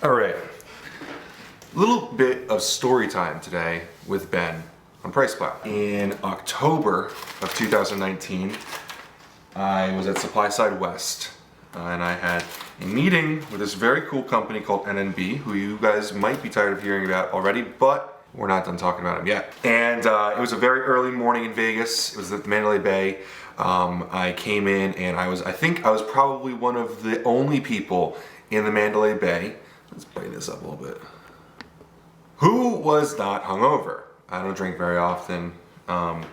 All right, a little bit of story time today with Ben on Price Plow. In October of 2019, I was at Supply Side West and I had a meeting with this very cool company called NNB, who you guys might be tired of hearing about already, but we're not done talking about them yet. And it was a very early morning in Vegas. It was at the Mandalay Bay. I came in and I think I was probably one of the only people in the Mandalay Bay. Let's brighten this up a little bit. Who was not hungover? I don't drink very often. I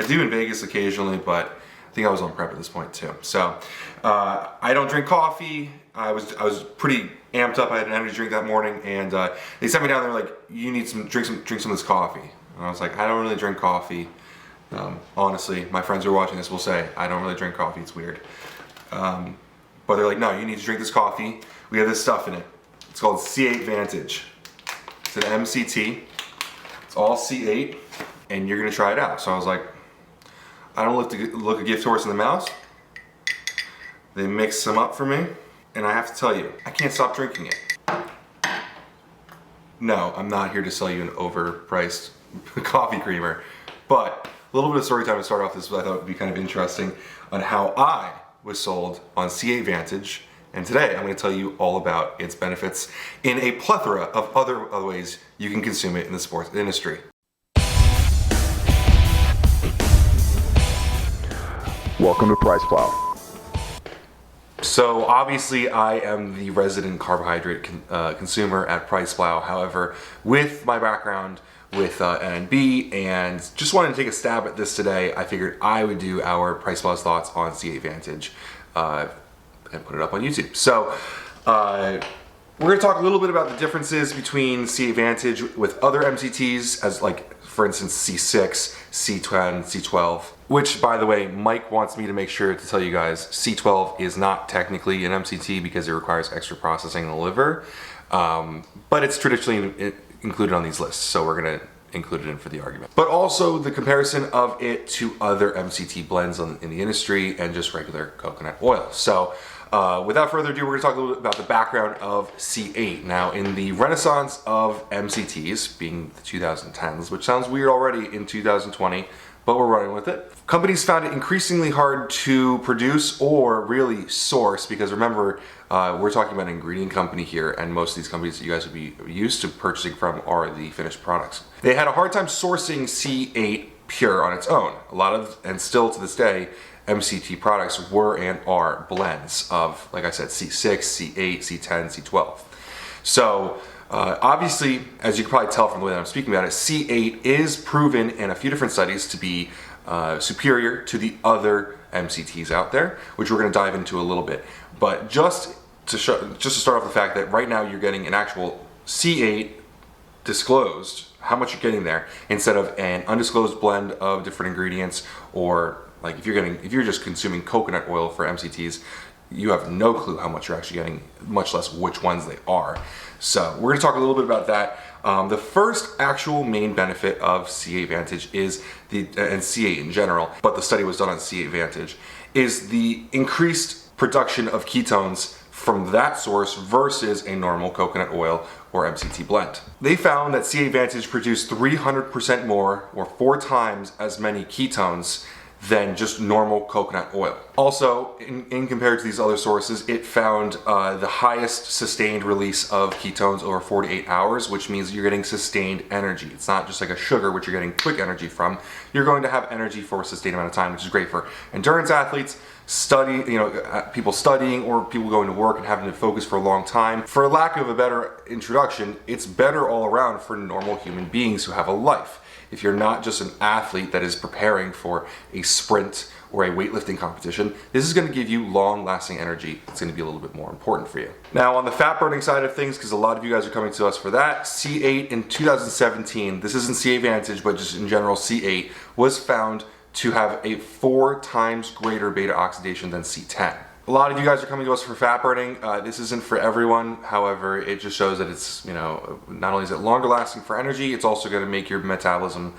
do in Vegas occasionally, but I think I was on prep at this point too. So I don't drink coffee. I was pretty amped up. I had an energy drink that morning, and they sent me down there like, you need drink some of this coffee. And I was like, I don't really drink coffee. Honestly, my friends who are watching this will say I don't really drink coffee. It's weird. But they're like, no, you need to drink this coffee. We have this stuff in it. It's called C8Vantage. It's an MCT. It's all C8, and you're gonna try it out. So I was like, I don't look a gift horse in the mouth. They mix them up for me, and I have to tell you, I can't stop drinking it. No, I'm not here to sell you an overpriced coffee creamer, but a little bit of story time to start off this, I thought would be kind of interesting on how I was sold on C8Vantage. And today I'm going to tell you all about its benefits in a plethora of other ways you can consume it in the sports industry. Welcome to Price Plow. So obviously I am the resident carbohydrate consumer at Price Plow. However, with my background with NNB and just wanted to take a stab at this today, I figured I would do our Price Plow's thoughts on C8Vantage and put it up on YouTube. So we're going to talk a little bit about the differences between C8Vantage with other MCTs, as like for instance C6, C10, C12, which by the way, Mike wants me to make sure to tell you guys, C12 is not technically an MCT because it requires extra processing in the liver, but it's traditionally included on these lists, so we're going to include it in for the argument. But also the comparison of it to other MCT blends in the industry and just regular coconut oil. So without further ado, we're going to talk a little bit about the background of C8. Now, in the renaissance of MCTs, being the 2010s, which sounds weird already in 2020, but we're running with it. Companies found it increasingly hard to produce or really source, because remember, we're talking about an ingredient company here, and most of these companies that you guys would be used to purchasing from are the finished products. They had a hard time sourcing C8 pure on its own. A lot of, and still to this day, MCT products were and are blends of, like I said, C6, C8, C10, C12. So obviously, as you can probably tell from the way that I'm speaking about it, C8 is proven in a few different studies to be superior to the other MCTs out there, which we're going to dive into a little bit. But just to start off the fact that right now you're getting an actual C8 disclosed, how much you're getting there, instead of an undisclosed blend of different ingredients, or like if you're just consuming coconut oil for MCTs, you have no clue how much you're actually getting, much less which ones they are. So we're going to talk a little bit about that. The first actual main benefit of C8Vantage is and C8 in general, but the study was done on C8Vantage, is the increased production of ketones from that source versus a normal coconut oil or MCT blend. They found that C8Vantage produced 300% more, or 4 times as many ketones than just normal coconut oil. Also, in compared to these other sources, it found the highest sustained release of ketones over 48 hours, which means you're getting sustained energy. It's not just like a sugar, which you're getting quick energy from. You're going to have energy for a sustained amount of time, which is great for endurance athletes, people studying, or people going to work and having to focus for a long time. For lack of a better introduction, it's better all around for normal human beings who have a life. If you're not just an athlete that is preparing for a sprint or a weightlifting competition, this is going to give you long-lasting energy. It's going to be a little bit more important for you. Now, on the fat-burning side of things, because a lot of you guys are coming to us for that, C8 in 2017, this isn't C8Vantage, but just in general, C8 was found to have a 4 times greater beta oxidation than C10. A lot of you guys are coming to us for fat burning. This isn't for everyone. However, it just shows that it's, not only is it longer lasting for energy, it's also going to make your metabolism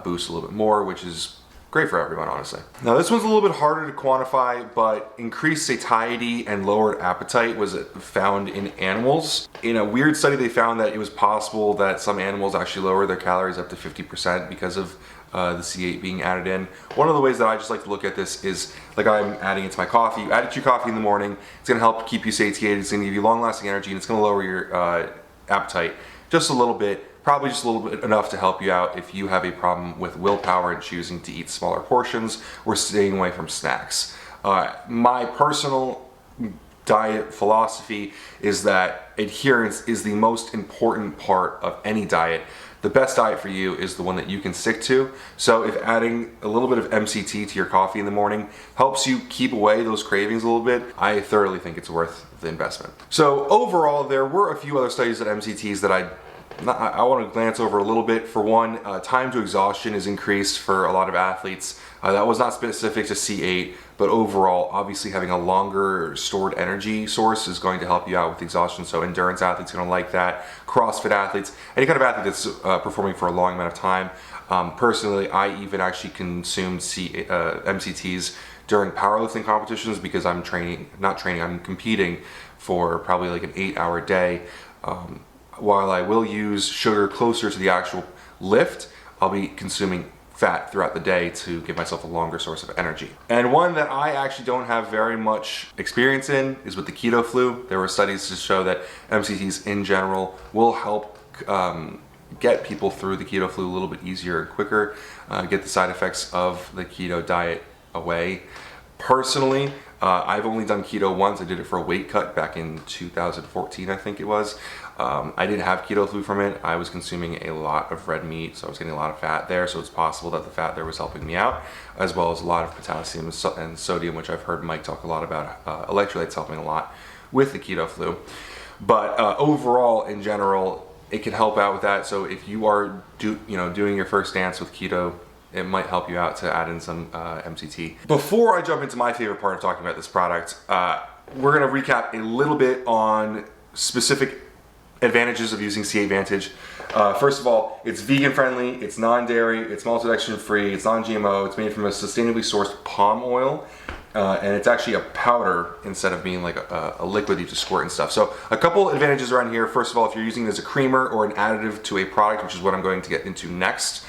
boost a little bit more, which is great for everyone, honestly. Now this one's a little bit harder to quantify, but increased satiety and lowered appetite was found in animals. In a weird study, they found that it was possible that some animals actually lower their calories up to 50% because of the C8 being added in. One of the ways that I just like to look at this is like I'm adding it to my coffee. You add it to your coffee in the morning, it's gonna help keep you satiated, it's gonna give you long-lasting energy, and it's gonna lower your appetite just a little bit. Probably just a little bit enough to help you out if you have a problem with willpower and choosing to eat smaller portions or staying away from snacks. My personal diet philosophy is that adherence is the most important part of any diet. The best diet for you is the one that you can stick to. So if adding a little bit of MCT to your coffee in the morning helps you keep away those cravings a little bit, I thoroughly think it's worth the investment. So overall, there were a few other studies at MCTs that I want to glance over a little bit. For one, time to exhaustion is increased for a lot of athletes. That was not specific to C8, but overall, obviously having a longer stored energy source is going to help you out with exhaustion. So endurance athletes are going to like that. CrossFit athletes, any kind of athlete that's performing for a long amount of time. Personally, I even actually consumed MCTs during powerlifting competitions because I'm competing for probably like an 8-hour day. While I will use sugar closer to the actual lift, I'll be consuming fat throughout the day to give myself a longer source of energy. And one that I actually don't have very much experience in is with the keto flu. There were studies to show that MCTs in general will help get people through the keto flu a little bit easier and quicker, get the side effects of the keto diet away. Personally, I've only done keto once. I did it for a weight cut back in 2014, I think it was. I didn't have keto flu from it. I was consuming a lot of red meat, so I was getting a lot of fat there, so it's possible that the fat there was helping me out, as well as a lot of potassium and sodium, which I've heard Mike talk a lot about. Electrolytes helping a lot with the keto flu. But overall, in general, it can help out with that. So if you are doing your first dance with keto, it might help you out to add in some MCT. Before I jump into my favorite part of talking about this product, we're going to recap a little bit on specific advantages of using C8Vantage. First of all, it's vegan friendly, it's non-dairy, it's maltodextrin free, it's non-GMO, it's made from a sustainably sourced palm oil, and it's actually a powder instead of being like a liquid you just squirt and stuff. So a couple advantages around here. First of all, if you're using it as a creamer or an additive to a product, which is what I'm going to get into next,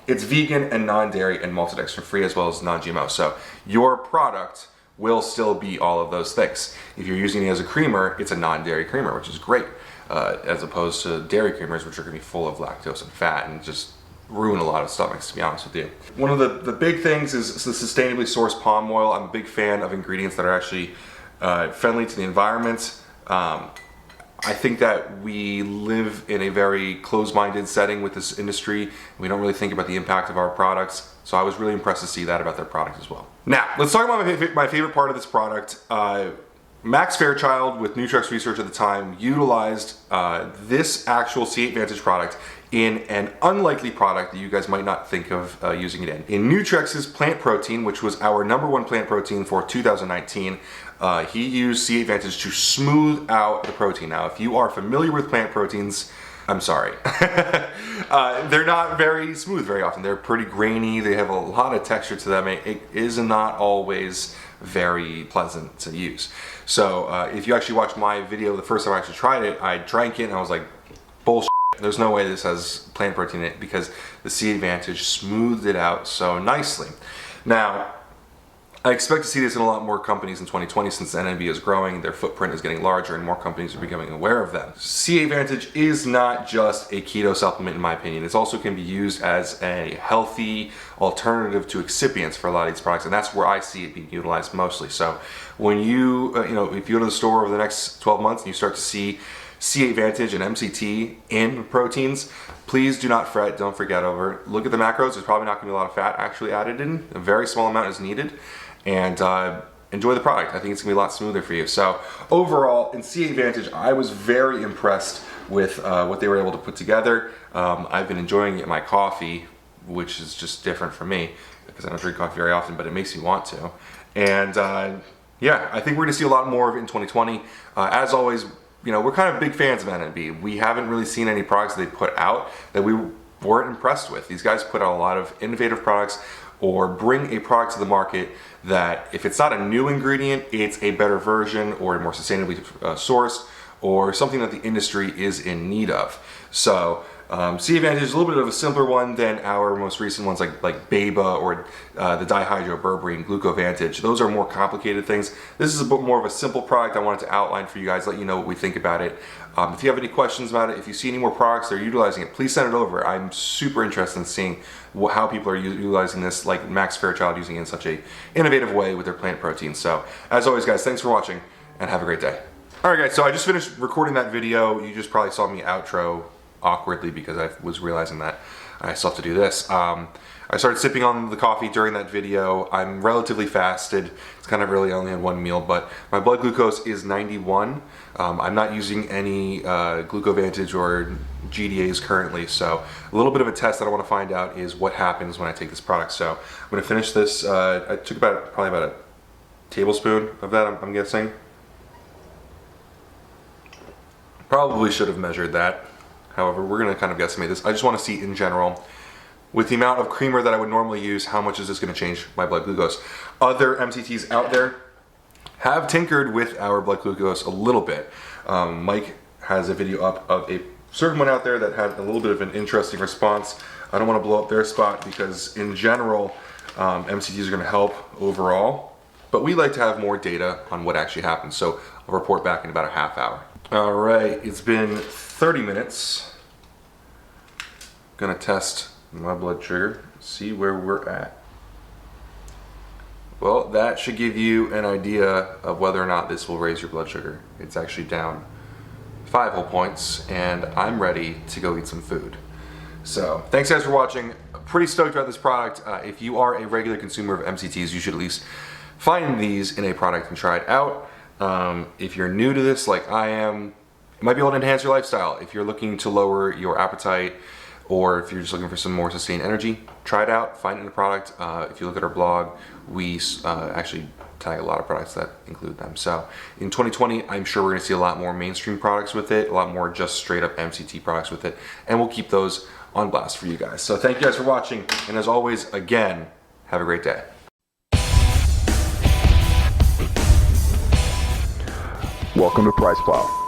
it's vegan and non-dairy and maltodextrin free as well as non-GMO. So your product will still be all of those things. If you're using it as a creamer, it's a non-dairy creamer, which is great, as opposed to dairy creamers, which are going to be full of lactose and fat and just ruin a lot of stomachs, to be honest with you. One of the big things is the sustainably sourced palm oil. I'm a big fan of ingredients that are actually friendly to the environment. I think that we live in a very closed-minded setting with this industry. We don't really think about the impact of our products. So I was really impressed to see that about their product as well. Now, let's talk about my favorite part of this product. Max Fairchild with Nutrex Research at the time utilized this actual C8Vantage product in an unlikely product that you guys might not think of using it in. In Nutrex's plant protein, which was our #1 plant protein for 2019, he used C8Vantage to smooth out the protein. Now, if you are familiar with plant proteins, I'm sorry. They're not very smooth very often. They're pretty grainy. They have a lot of texture to them. It is not always very pleasant to use. So if you actually watched my video the first time I actually tried it, I drank it and I was like, bullshit. There's no way this has plant protein in it because the C8Vantage smoothed it out so nicely. Now, I expect to see this in a lot more companies in 2020 since NNB is growing, their footprint is getting larger, and more companies are becoming aware of them. C8Vantage is not just a keto supplement in my opinion. It also can be used as a healthy alternative to excipients for a lot of these products, and that's where I see it being utilized mostly. So when you, if you go to the store over the next 12 months and you start to see C8Vantage and MCT in proteins, please do not fret, don't forget over. Look at the macros, there's probably not going to be a lot of fat actually added in. A very small amount is needed. And enjoy the product. I think it's going to be a lot smoother for you. So overall, in C8Vantage, I was very impressed with what they were able to put together. I've been enjoying it in my coffee, which is just different for me because I don't drink coffee very often, but it makes me want to. And yeah, I think we're going to see a lot more of it in 2020. As always, we're kind of big fans of NNB. We haven't really seen any products they put out that we weren't impressed with. These guys put out a lot of innovative products, or bring a product to the market that if it's not a new ingredient, it's a better version or more sustainably sourced or something that the industry is in need of. So C8Vantage is a little bit of a simpler one than our most recent ones like Beba or the dihydroberberine Glucovantage. Those are more complicated things. This is a bit more of a simple product I wanted to outline for you guys, let you know what we think about it. If you have any questions about it, if you see any more products that are utilizing it, please send it over. I'm super interested in seeing how people are utilizing this, like Max Fairchild using it in such a innovative way with their plant protein. So as always guys, thanks for watching and have a great day. Alright guys, so I just finished recording that video. You just probably saw me outro awkwardly because I was realizing that I still have to do this. I started sipping on the coffee during that video. I'm relatively fasted. It's kind of early, I only had one meal, but my blood glucose is 91. I'm not using any Glucovantage or GDAs currently, so a little bit of a test that I want to find out is what happens when I take this product. So I'm going to finish this. I took probably about a tablespoon of that, I'm guessing. Probably should have measured that. However, we're going to kind of guesstimate this. I just want to see in general, with the amount of creamer that I would normally use, how much is this going to change my blood glucose? Other MCTs out there have tinkered with our blood glucose a little bit. Mike has a video up of a certain one out there that had a little bit of an interesting response. I don't want to blow up their spot because in general, MCTs are going to help overall, but we like to have more data on what actually happens. So I'll report back in about a half hour. All right, it's been 30 minutes. Gonna test my blood sugar, see where we're at. Well, that should give you an idea of whether or not this will raise your blood sugar. It's actually down 5 whole points, and I'm ready to go eat some food. So, thanks guys for watching. Pretty stoked about this product. If you are a regular consumer of MCTs, you should at least find these in a product and try it out. If you're new to this like I am, it might be able to enhance your lifestyle. If you're looking to lower your appetite or if you're just looking for some more sustained energy, try it out, find it in the product. If you look at our blog, we actually tag a lot of products that include them. So in 2020, I'm sure we're gonna see a lot more mainstream products with it, a lot more just straight up MCT products with it, and we'll keep those on blast for you guys. So thank you guys for watching, and as always, again, have a great day. Welcome to Price Plow.